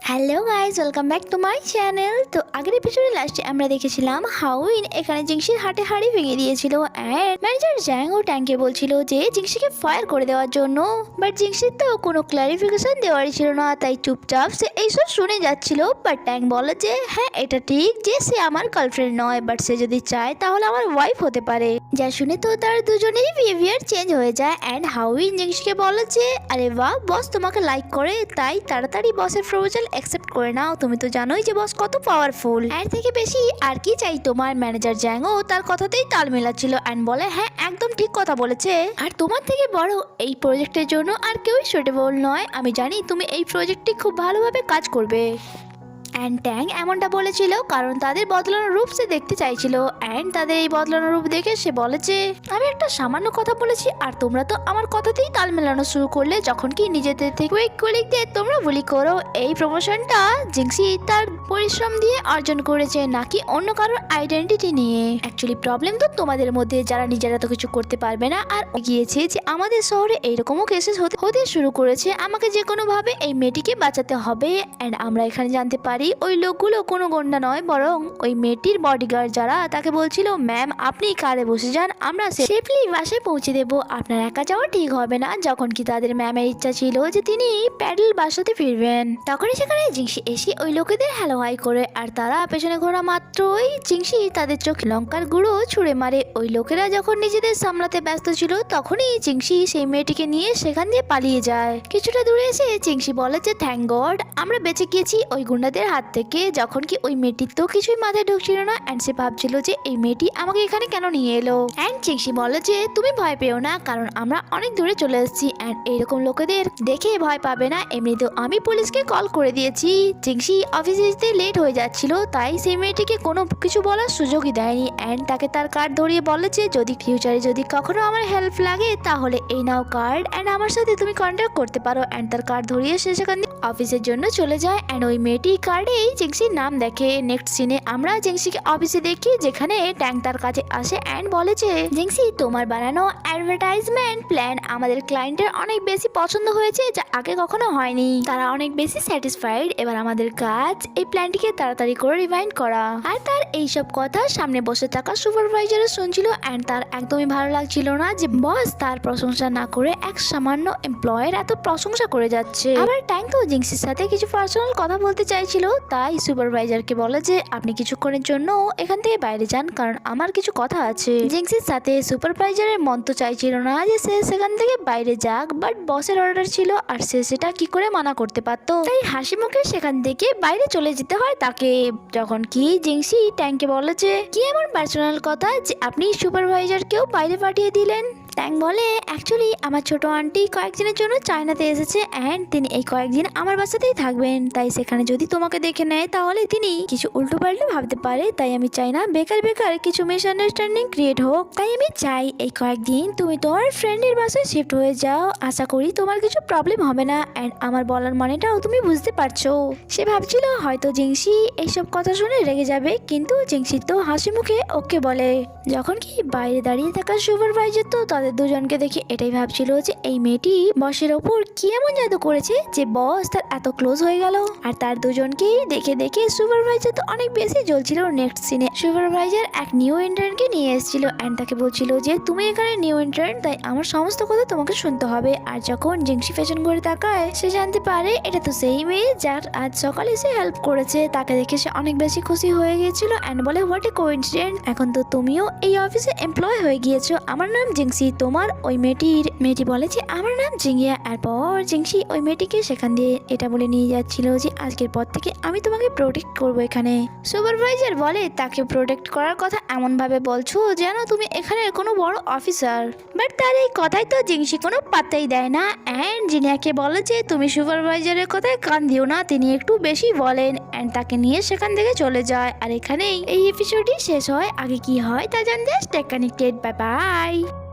Hello guys, welcome back to my channel. তো আগের এপিসোডে লাস্টে আমরা দেখেছিলাম হাউইন এখানে জিংসির হাটে হাড়ি ভেঙে দিয়েছিল অ্যান্ড ম্যানেজার জ্যাং ও ট্যাংকে বলছিল যে জিংসিকে ফায়ার করে দেওয়ার জন্য, বাট জিংসির তো কোনো ক্লারিফিকেশন দেওয়ারই ছিল না, তাই চুপচাপ সে এইসব শুনে যাচ্ছিল। বাট ট্যাং বলে যে হ্যাঁ এটা ঠিক যে সে আমার গার্লফ্রেন্ড নয়, বাট সে যদি চায় তাহলে আমার ওয়াইফ হতে পারে। যা শুনে তো তার দুজনেরই বিহেভিয়ার চেঞ্জ হয়ে যায় অ্যান্ড হাউইন জিংসিকে বলে যে আরে বাহ, বস তোমাকে লাইক করে, তাই তাড়াতাড়ি বসের প্রপোজাল অ্যাকসেপ্ট করে নাও, তুমি তো জানোই যে বস কত পাওয়ারফুল। এর থেকে বেশি আর কি চাই তোমার। ম্যানেজার জ্যাংও তার কথাতেই তাল মেলাচ্ছিল অ্যান্ড বলে হ্যাঁ একদম ঠিক কথা বলেছে, আর তোমার থেকে বড় এই প্রজেক্টের জন্য আর কেউই সুটেবল নয়। আমি জানি তুমি এই প্রজেক্টে খুব ভালোভাবে কাজ করবে। অ্যান্ড ট্যাং এমনটা বলেছিল কারণ তাদের বদলানো রূপ সে দেখতে চাইছিল অ্যান্ড তাদের এই বদলানো রূপ দেখে সে বলে যে আমি একটা সামান্য কথা বলেছি আর তোমরা তো আমার কথাতেই তাল মেলানো শুরু করলে, যখন কি নিজেদের থেকে কলিগদের তোমরা বুলি করো। এই প্রমোশনটা জিংসি তার পরিশ্রম দিয়ে অর্জন করেছে, নাকি অন্য কারোর আইডেন্টিটি নিয়ে। অ্যাকচুয়ালি প্রবলেম তো তোমাদের মধ্যে, যারা নিজেরা তো কিছু করতে পারবে না। আর গিয়েছে যে আমাদের শহরে এইরকমও কেসেস হতে শুরু করেছে, আমাকে যে কোনোভাবে এই মেয়েটিকে বাঁচাতে হবে। অ্যান্ড আমরা এখানে জানতে পারি ওই লোকগুলো কোনো গন্ডা নয়, বরং ওই মেয়েটির বডিগার্ড, যারা তাকে বলছিল ম্যাম আপনি কারে বসে যান, আমরা সেফলি বাসায় পৌঁছে দেবো, আপনার একা যাওয়া ঠিক হবে না। যখন কি তাদের ম্যামের ইচ্ছা ছিল যে তিনি প্যাডেল বাসাতে ফিরবেন, তখনই সেখানে জিংসি এসে ওই লোকেদের হ্যালো হাই করে, আর তারা পেছনে ঘোরা মাত্রই জিংসি তাদের চোখে লঙ্কার গুঁড়ো ছুঁড়ে মারে। ওই লোকেরা যখন নিজেদের সামলাতে ব্যস্ত ছিল তখনই জিংসি সেই মেয়েটিকে নিয়ে সেখান দিয়ে পালিয়ে যায়। কিছুটা দূরে এসে জিংসি বলে যে থ্যাংক গড আমরা বেঁচে গিয়েছি ওই গুন্ডাদের হাত থেকে। যখন কি ওই মেয়েটির তো কিছুই মাথায় ঢুকছিল না অ্যান্ড সে ভাবছিল যে এই মেয়েটি আমাকে এখানে কেন নিয়ে এলো। অ্যান্ড জিংসি বলে যে তুমি ভয় পেও না, কারণ আমরা অনেক দূরে চলে এসেছি অ্যান্ড এইরকম লোকেদের দেখে ভয় পাবে না, এমনিতেও আমি পুলিশকে কল করে দিয়েছি। জিংসি অফিসে যেতে লেট হয়ে যাচ্ছিল, তাই সেই মেয়েটিকে কোনো কিছু বলার সুযোগই দেয়নি অ্যান্ড তাকে তার কার্ড ধরিয়ে বলে যে যদি ফিউচারে যদি কখনো আমার হেল্প লাগে তাহলে এই নাও কার্ড অ্যান্ড আমার সাথে তুমি কন্ট্যাক্ট করতে পারো। অ্যান্ড তার কার্ড ধরিয়ে সে সেখান অফিসের জন্য চলে যায় অ্যান্ড ওই মেয়েটি কার্ডেই জিংসির নাম দেখে। নেক্সট সিনে আমরা জিংসিকে অফিসে দেখি, যেখানে ট্যাং তার কাছে আসে অ্যান্ড বলে যে জিংসি তোমার বানানো অ্যাডভার্টাইজমেন্ট প্ল্যান আমাদের ক্লায়েন্টের অনেক বেশি পছন্দ হয়েছে, যা আগে কখনো হয়নি। তারা অনেক বেশি স্যাটিসফাইড। এবার আমাদের কাজ এই প্ল্যানটিকে তাড়াতাড়ি করে রিভাইন্ড করা। আর তার এইসব কথা সামনে বসে থাকা সুপারভাইজারও শুনছিল অ্যান্ড তার একদমই ভালো লাগছিল না যে বস তার প্রশংসা না করে এক সামান্য এমপ্লয়ের এত প্রশংসা করে যাচ্ছে। আবার ট্যাং তো জিংসির সাথে কিছু পার্সোনাল কথা বলতে চাইছিল, তাই সুপারভাইজারকে বলে যে আপনি কিছুক্ষণের জন্য এখান থেকে বাইরে যান, কারণ আমার কিছু কথা আছে জিংসির সাথে। সুপারভাইজারের মন তো চাইছিল না যে সে সেখান থেকে বাইরে যাক, বাট বসের অর্ডার ছিল আর সে সেটা কি করে মানা করতে পারতো, তাই হাসি মুখে সেখান থেকে বাইরে চলে যেতে হয় তাকে। যখন কি জিংসি ট্যাংকে বলে যে কি এমন পার্সোনাল কথা যে আপনি সুপারভাইজারকেও বাইরে পাঠিয়ে দিলেন। ট্যাং বলে অ্যাকচুয়ালি আমার ছোট আন্টি কয়েকদিনের জন্য চায়নাতে এসেছে অ্যান্ড তিনি এই কয়েকদিন আমার বাসাতেই থাকবেন, তাই সেখানে যদি তোমাকে দেখে নেয় তাহলে তিনি কিছু উল্টো পাল্টো ভাবতে পারে, তাই আমি চাই না বেকার বেকার কিছু মিসআন্ডারস্ট্যান্ডিং ক্রিয়েট হোক। তাই আমি চাই এই কয়েকদিন তুমি তোমার ফ্রেন্ডের বাসায় শিফট হয়ে যাও, আশা করি তোমার কিছু প্রবলেম হবে না অ্যান্ড আমার বলার মানেটাও তুমি বুঝতে পারছো। সে ভাবছিল হয়তো জিংসি এইসব কথা শুনে রেগে যাবে, কিন্তু জিংসি তো হাসি মুখে ওকে বলে। যখন কি বাইরে দাঁড়িয়ে থাকা সুপারভাইজার তো তাদের দুজনকে দেখে এটাই ভাবছিল যে এই মেয়েটি বসের ওপর কি এমন জাদু করেছে যে বস তার এত ক্লোজ হয়ে গেল। আর তার দুজনকেই দেখে দেখে সুপারভাইজার তো অনেক বেশি জ্বলছিল। নেক্সট সিনে সুপারভাইজার এক নিউ ইন্টার্নকে নিয়ে এসেছিল অ্যান্ড তাকে বলছিল যে তুমি এখানে নিউ ইন্টার্ন, তাই আমার সমস্ত কথা তোমাকে শুনতে হবে। আর যখন জিংসি পেছন ঘুরে তাকায় সে জানতে পারে এটা তো সেই মেয়ে যার আজ সকালে সে হেল্প করেছে। তাকে দেখে সে অনেক বেশি খুশি হয়ে গিয়েছিল অ্যান্ড বলে হোয়াট এ কোইন্সিডেন্ট, এখন তো তুমিও এই অফিসে এমপ্লয় হয়ে গিয়েছো। আমার নাম জিংসি, তোমার ওই মেয়েটি বলে যে আমার নাম জিংয়া। এরপর জিংসি ওই মেয়েটিকে সেখান দিয়ে এটা বলে নিয়ে যাচ্ছিল যে আজকের পর থেকে আমি তোমাকে প্রোটেক্ট করবো এখানে। সুপারভাইজার বলে তাকে প্রোটেক্ট করার কথা এমন ভাবে বলছো যেন তুমি এখানের কোনো বড় অফিসার, বাট তার এই কথাই তো জিংসি কোনো পাত্তাই দেয় না অ্যান্ড জিনিয়াকে বলে যে তুমি সুপারভাইজারের কথায় কান দিও না, তিনি একটু বেশি বলেন অ্যান্ড তাকে নিয়ে সেখান থেকে চলে যায়। আর এখানেই এই এপিসোডটি শেষ হয়। আগে কি হয় তা জানতে স্টে কানেক্টেড। Bye bye.